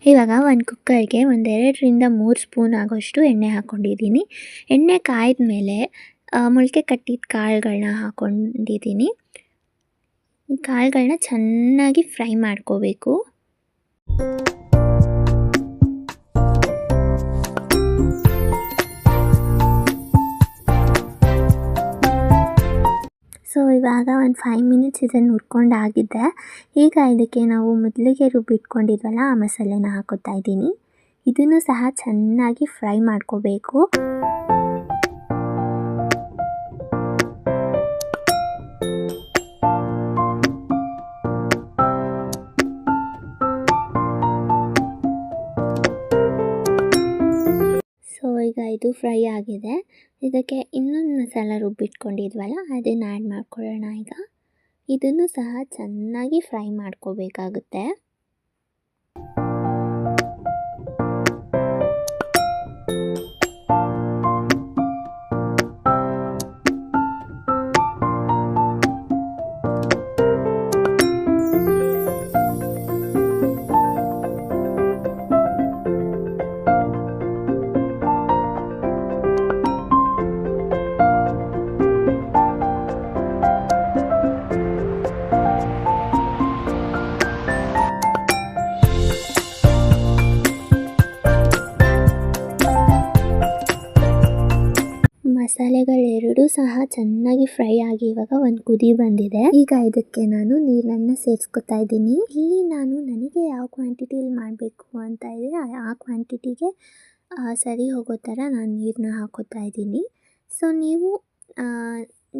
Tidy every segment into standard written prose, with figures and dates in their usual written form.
ಇವಾಗ ಒಂದು ಕುಕ್ಕರ್ಗೆ ಒಂದು 2ರಿಂದ 3 ಸ್ಪೂನ್ ಆಗೋಷ್ಟು ಎಣ್ಣೆ ಹಾಕ್ಕೊಂಡಿದ್ದೀನಿ. ಎಣ್ಣೆ ಕಾಯ್ದ ಮೇಲೆ ಮೊಳಕೆ ಕಟ್ಟಿದ ಕಾಳುಗಳನ್ನ ಹಾಕ್ಕೊಂಡಿದ್ದೀನಿ. ಈ ಕಾಳುಗಳನ್ನ ಚೆನ್ನಾಗಿ ಫ್ರೈ ಮಾಡ್ಕೋಬೇಕು. ಸೊ ಇವಾಗ ಒಂದು 5 ಮಿನಿಟ್ಸ್ ಇದನ್ನು ಹುರ್ಕೊಂಡಾಗಿದೆ. ಈಗ ಇದಕ್ಕೆ ನಾವು ಮೊದಲಿಗೆ ರುಬ್ಬಿಟ್ಕೊಂಡಿದ್ವಲ್ಲ ಆ ಮಸಾಲೆನ ಹಾಕೋತಾ ಇದ್ದೀನಿ. ಇದನ್ನು ಸಹ ಚೆನ್ನಾಗಿ ಫ್ರೈ ಮಾಡ್ಕೋಬೇಕು. ಸೊ ಈಗ ಇದು ಫ್ರೈ ಆಗಿದೆ. ಇದಕ್ಕೆ ಇನ್ನೊಂದು ಮಸಾಲ ರುಬ್ಬಿಟ್ಕೊಂಡಿದ್ವಲ್ಲ ಅದನ್ನು ಆ್ಯಡ್ ಮಾಡ್ಕೊಳ್ಳೋಣ. ಈಗ ಇದನ್ನು ಸಹ ಚೆನ್ನಾಗಿ ಫ್ರೈ ಮಾಡ್ಕೋಬೇಕಾಗುತ್ತೆ. ಮಸಾಲೆಗಳೆರಡೂ ಸಹ ಚೆನ್ನಾಗಿ ಫ್ರೈ ಆಗಿ ಇವಾಗ ಒಂದು ಕುದಿ ಬಂದಿದೆ. ಈಗ ಇದಕ್ಕೆ ನಾನು ನೀರನ್ನು ಸೇರಿಸ್ಕೊತಾ ಇದ್ದೀನಿ. ಇಲ್ಲಿ ನಾನು ನನಗೆ ಯಾವ ಕ್ವಾಂಟಿಟಿಯಲ್ಲಿ ಮಾಡಬೇಕು ಅಂತ ಇದೆ ಆ ಕ್ವಾಂಟಿಟಿಗೆ ಸರಿ ಹೋಗೋ ಥರ ನಾನು ನೀರನ್ನ ಹಾಕೋತಾ ಇದ್ದೀನಿ. ಸೊ ನೀವು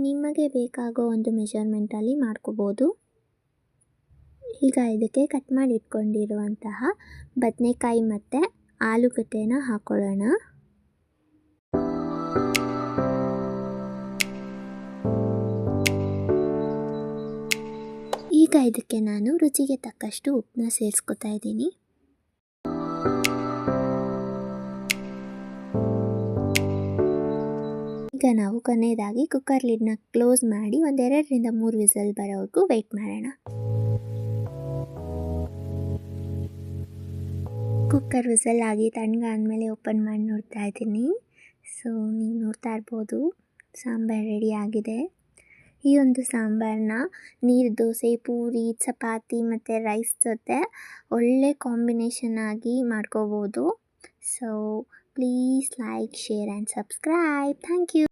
ನಿಮಗೆ ಬೇಕಾಗೋ ಒಂದು ಮೆಷರ್ಮೆಂಟಲ್ಲಿ ಮಾಡ್ಕೋಬೋದು. ಈಗ ಇದಕ್ಕೆ ಕಟ್ ಮಾಡಿ ಇಟ್ಕೊಂಡಿರುವಂತಹ ಬದನೆಕಾಯಿ ಮತ್ತು ಆಲೂಗಡ್ಡೆನ ಹಾಕೊಳ್ಳೋಣ. ಈಗ ಇದಕ್ಕೆ ನಾನು ರುಚಿಗೆ ತಕ್ಕಷ್ಟು ಉಪ್ಪನ್ನ ಸೇರಿಸ್ಕೊತಾ ಇದ್ದೀನಿ. ಈಗ ನಾವು ಕೊನೆಯದಾಗಿ ಕುಕ್ಕರ್ ಲಿಡ್ನ ಕ್ಲೋಸ್ ಮಾಡಿ ಒಂದು 2ರಿಂದ 3 ವಿಸಲ್ ಬರೋವರೆಗೂ ವೆಯ್ಟ್ ಮಾಡೋಣ. ಕುಕ್ಕರ್ ವಿಸಲ್ ಆಗಿ ತಣ್ಣಗಾದ್ಮೇಲೆ ಓಪನ್ ಮಾಡಿ ನೋಡ್ತಾ ಇದ್ದೀನಿ. ಸೊ ನೀವು ನೋಡ್ತಾ ಇರ್ಬೋದು ಸಾಂಬಾರು ರೆಡಿ ಆಗಿದೆ. ಈ ಒಂದು ಸಾಂಬಾರನ್ನ ನೀರು ದೋಸೆ, ಪೂರಿ, ಚಪಾತಿ ಮತ್ತು ರೈಸ್ ಜೊತೆ ಒಳ್ಳೆ ಕಾಂಬಿನೇಷನ್ ಆಗಿ ಮಾಡ್ಕೋಬೋದು. So please like, share and subscribe. Thank you.